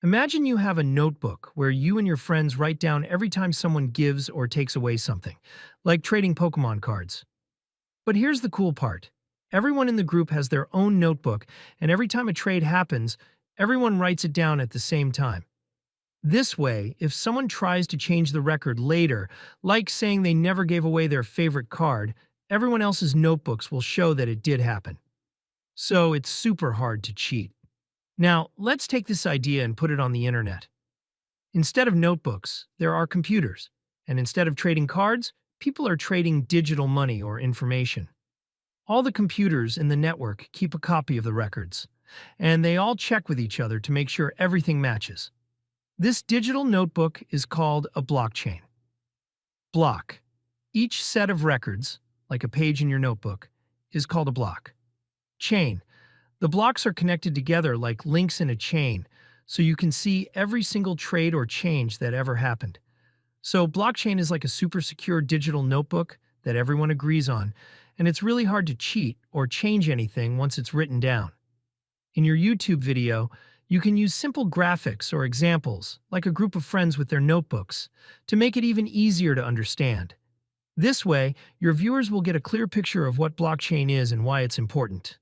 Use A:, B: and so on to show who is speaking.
A: Imagine you have a notebook where you and your friends write down every time someone gives or takes away something, like trading Pokemon cards. But here's the cool part. Everyone in the group has their own notebook, and every time a trade happens, everyone writes it down at the same time. This way, if someone tries to change the record later, like saying they never gave away their favorite card, everyone else's notebooks will show that it did happen. So it's super hard to cheat. Now, let's take this idea and put it on the internet. Instead of notebooks, there are computers. And instead of trading cards, people are trading digital money or information. All the computers in the network keep a copy of the records, and they all check with each other to make sure everything matches. This digital notebook is called a blockchain. Block. Each set of records, like a page in your notebook, is called a block. Chain. The blocks are connected together like links in a chain, so you can see every single trade or change that ever happened. So blockchain is like a super secure digital notebook that everyone agrees on, and it's really hard to cheat or change anything once it's written down. In your YouTube video, you can use simple graphics or examples, like a group of friends with their notebooks, to make it even easier to understand. This way, your viewers will get a clear picture of what blockchain is and why it's important.